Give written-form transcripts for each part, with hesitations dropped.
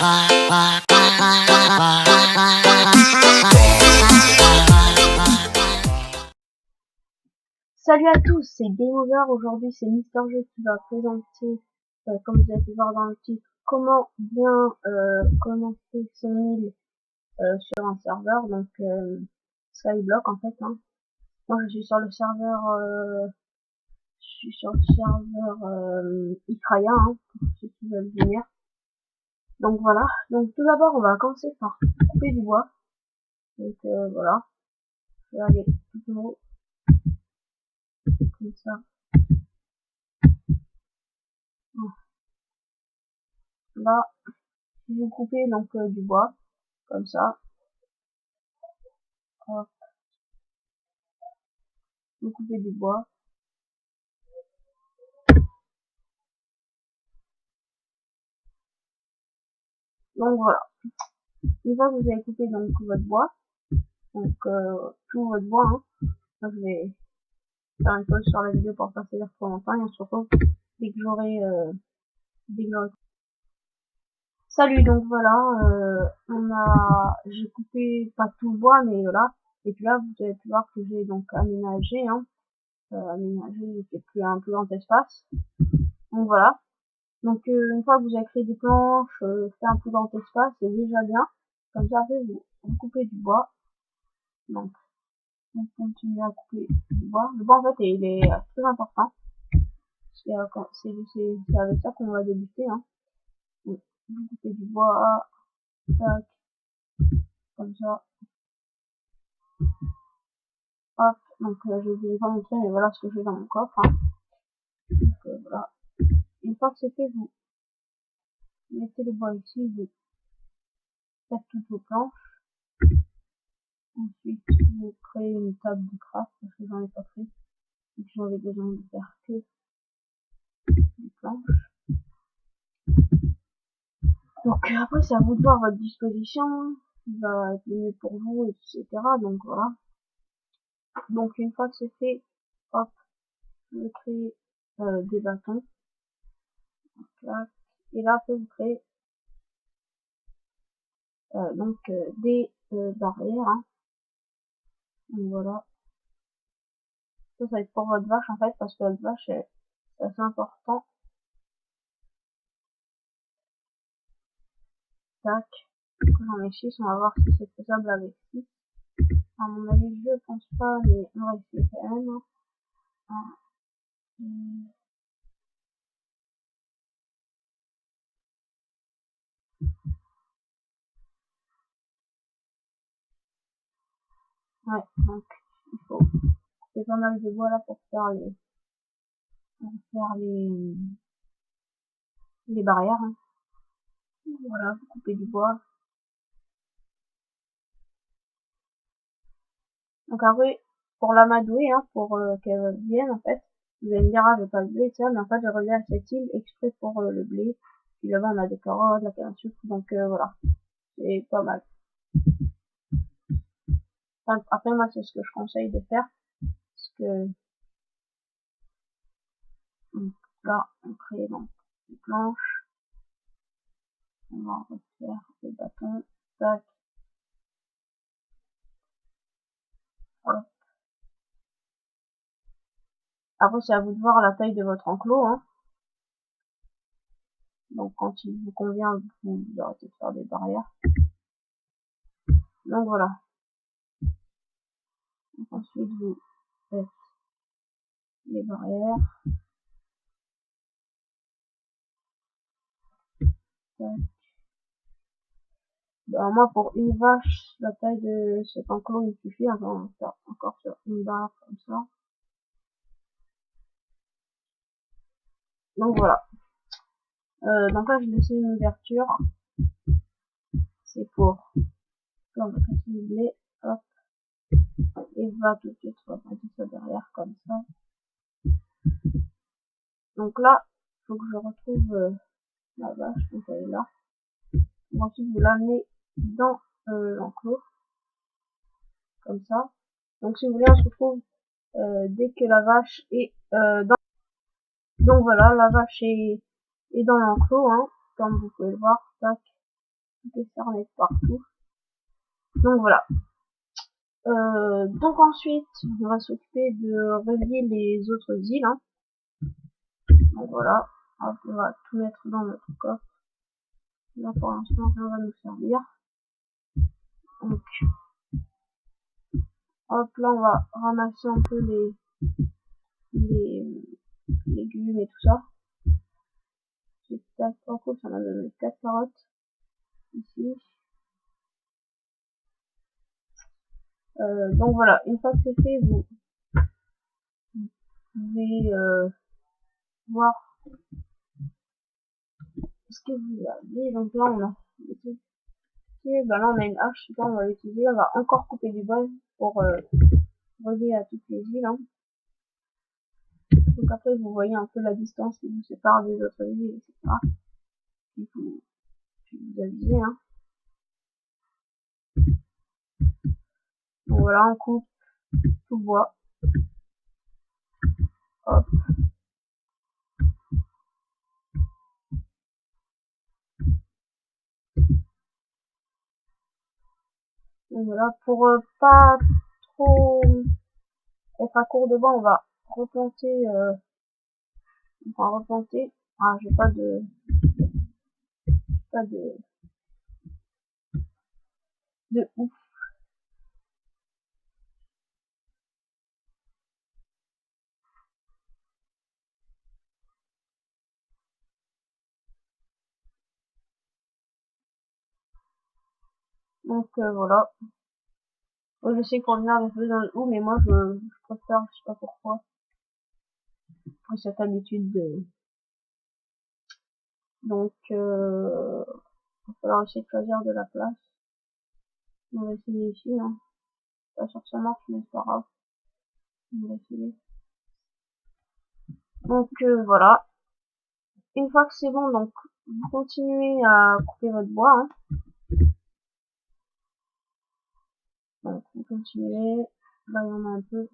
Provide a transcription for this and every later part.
Salut à tous, c'est Game Over. Aujourd'hui, c'est Mister G qui va présenter, comme vous avez pu voir dans le titre, comment bien commencer son île sur un serveur, donc Skyblock en fait. Hein. Moi, je suis sur le serveur, Ikraya, hein, pour ceux qui veulent venir. Donc voilà. Donc tout d'abord, on va commencer par couper du bois. Donc voilà. Je vais aller tout en haut comme ça. Là, vous coupez donc du bois comme ça. Hop. Vous coupez du bois. Donc voilà. Une fois que vous avez coupé donc votre bois, donc tout votre bois, hein, donc, je vais faire une pause sur la vidéo pour pas se dire trop longtemps et on se retrouve dès que j'aurai Salut, donc voilà, j'ai coupé pas tout le bois mais voilà, et puis là vous avez pu voir que j'ai donc aménagé, hein, j'ai plus un plus grand espace, donc voilà. Donc une fois que vous avez créé des planches, fait un plus grand espace, c'est déjà bien. Comme ça après vous coupez du bois, donc on continue à couper du bois. Le bois en fait il est très important. C'est avec ça qu'on va débuter. Hein. Donc, vous coupez du bois, tac, comme ça. Hop, donc je vous ai pas montré, mais voilà ce que j'ai dans mon coffre. Hein. Donc voilà. Une fois que c'est fait, vous mettez le bois ici, vous faites toutes vos planches. Ensuite, vous créez une table de craft, parce que j'en ai pas fait. Donc j'avais besoin de faire que des planches. Donc après c'est à vous de voir votre disposition, qui va être le mieux pour vous, etc. Donc voilà. Donc une fois que c'est fait, hop, vous créez des bâtons. Là. Et là après vous créez donc des barrières. Hein. Donc voilà. Ça va être pour votre vache en fait, parce que votre vache c'est assez important. Tac. J'en ai 6, on va voir si c'est faisable avec 6. À mon avis, je pense pas, mais on va essayer quand même. Ouais, donc il faut couper pas mal de bois là pour faire les barrières. Hein. Voilà, vous coupez du bois. Donc après, pour l'amadouer, hein, pour qu'elle vienne en fait, vous allez me dire, ah, j'ai pas le blé, ça, mais en fait, je reviens à cette île exprès pour le blé. Puis là-bas, on a des carottes, la canne à sucre, donc voilà, c'est pas mal. Enfin, après, moi, c'est ce que je conseille de faire, parce que donc, là, on crée donc des planches, on va refaire des bâtons, tac, hop. Après, c'est à vous de voir la taille de votre enclos, hein. Donc, quand il vous convient, vous arrêtez de faire des barrières. Donc, voilà. Donc, ensuite, vous faites les barrières. Tac. Bah, moi, pour une vache, la taille de cet enclos, il suffit. Enfin, on va faire encore sur une barre comme ça. Donc, voilà. Donc là, je laisse une ouverture. C'est pour, là, on va casser le blé, hop, et va tout de suite remonter ça derrière, comme ça. Donc là, il faut que je retrouve la vache, donc elle est là. Ensuite, vous l'amenez dans l'enclos, comme ça. Donc si vous voulez, on se retrouve dès que la vache est dans... Donc voilà, la vache est dans l'enclos, hein, comme vous pouvez le voir, tac. décerné partout. Donc voilà. Donc ensuite, on va s'occuper de relier les autres îles. Hein. Donc voilà, hop, on va tout mettre dans notre coffre. Là pour l'instant, ça va nous servir. Donc, hop, là on va ramasser un peu les légumes et tout ça. Tac, en cool, ça m'a donné 4 carottes ici. Donc voilà, une fois que c'est fait, vous pouvez voir ce que vous avez. Donc là, on a des trucs. Ben là, on a une hache, super, on va l'utiliser. On va encore couper du bois pour relier à toutes les îles. Hein. Donc après, vous voyez un peu la distance qui vous sépare des autres îles, etc. Puis vous avisez. Hein. Donc voilà, on coupe tout le bois. Hop. Donc voilà, pour pas trop être à court de bois, on va replanter. On va replanter. Ah, j'ai pas de ouf. Donc voilà. Moi, je sais qu'on vient avec dans le haut, mais moi je préfère, je sais pas pourquoi, pour cette habitude de. Donc il va falloir essayer de choisir de la place. On va essayer ici, hein. Pas sûr que ça marche, mais c'est pas grave. On va essayer. Donc voilà. Une fois que c'est bon, donc vous continuez à couper votre bois. Hein. Donc vous continuez. Là il y en a un peu.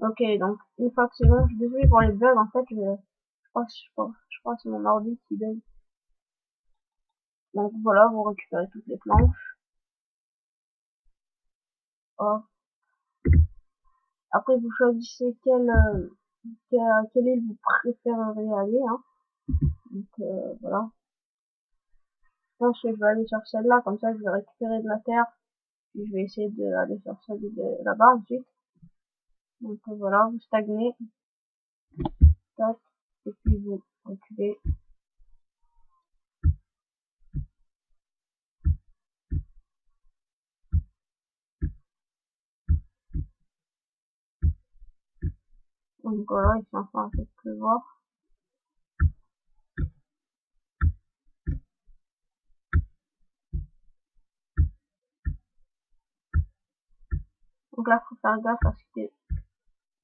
Ok, donc une fois que c'est bon, je suis désolé pour les bugs, en fait, je crois que c'est mon ordi qui bug. Donc voilà, vous récupérez toutes les planches. Hop. Après, vous choisissez quelle île vous préféreriez aller. Hein. Donc voilà. Je pense que je vais aller sur celle-là, comme ça je vais récupérer de la terre. Puis je vais essayer d'aller sur celle de là-bas ensuite. Donc voilà, vous stagnez. Tac. Et puis vous reculez. Donc voilà, il s'en fait un peu plus voir. Donc là, faut faire gaffe parce qu'il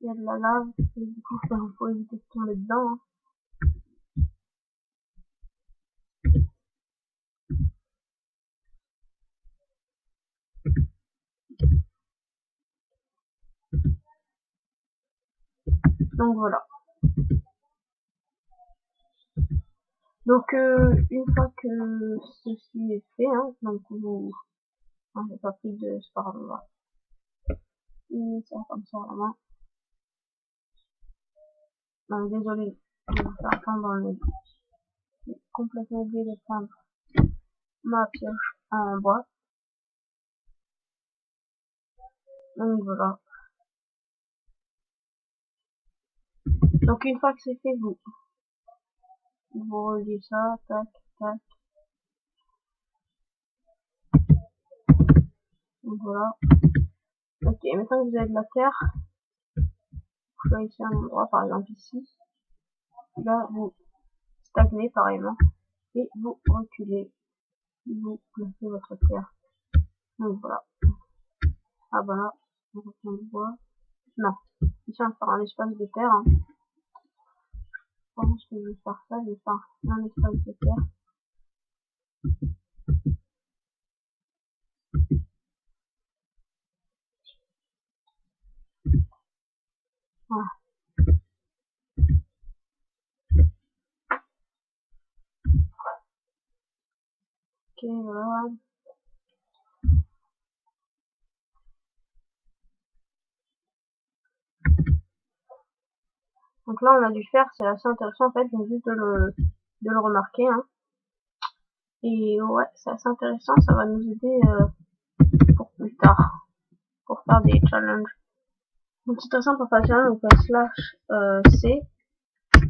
y a de la lave. Et du coup, faut éviter de tomber dedans. Hein. Donc voilà. Donc une fois que ceci est fait, hein, donc vous... Ah, j'ai pas pris de sport là. Ça comme ça vraiment. Donc désolé, je vais faire prendre le... J'ai complètement oublié de prendre ma pioche en bois. Donc voilà. Donc une fois que c'est fait, vous reliez ça, tac, tac. Donc voilà. Ok, maintenant que vous avez de la terre, vous choisissez un endroit, par exemple ici. Là, vous stagnez pareillement. Et vous reculez. Vous placez votre terre. Donc voilà. Ah bah là, on reprend le bois. Non. Ici, on va faire un espace de terre. Hein. Je pense que je vais faire ça. Je vais faire un espace de terre. Ok, voilà. Donc là, on a dû faire, c'est assez intéressant en fait, donc juste de le remarquer, hein. Et ouais, c'est assez intéressant, ça va nous aider pour plus tard, pour faire des challenges. Donc c'est très simple pour faire le challenge, on fait /C,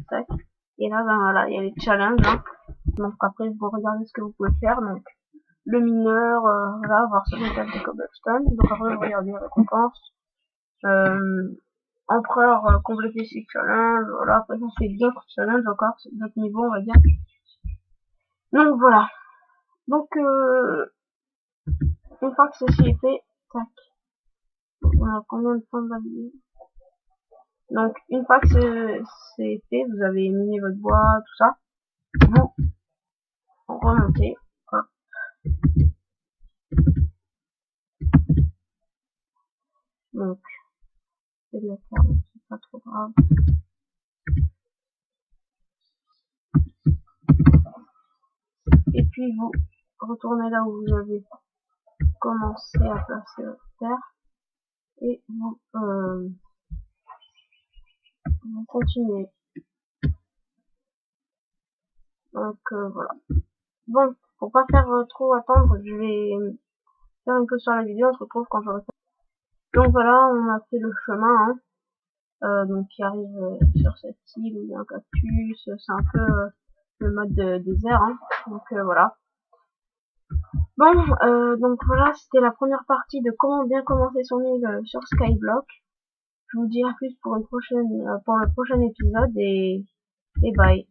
tac, et là, ben voilà, il y a les challenges, hein. Donc après, vous regardez ce que vous pouvez faire, donc le mineur, voilà, avoir son étape de cobblestone, donc après, vous regardez les récompenses, empereur, compléter ses challenges, voilà, après, on fait d'autres challenges encore, d'autres niveaux, on va dire. Donc voilà. Donc, une fois que ceci est fait, tac, on a combien de temps d'habiller? Donc, une fois que c'est fait, vous avez miné votre bois, tout ça, vous remontez, hop. Donc, c'est de la terre, c'est pas trop grave. Et puis, vous retournez là où vous avez commencé à placer votre terre, et vous continuez. Donc, voilà. Bon, pour pas faire trop attendre, je vais faire une pause sur la vidéo, on se retrouve quand j'aurai fait. Donc voilà, on a fait le chemin, hein, donc qui arrive sur cette île où il y a un cactus, c'est un peu le mode désert, hein, donc voilà. Bon, donc voilà, c'était la première partie de comment bien commencer son île sur Skyblock. Je vous dis à plus pour une prochaine, pour le prochain épisode et bye.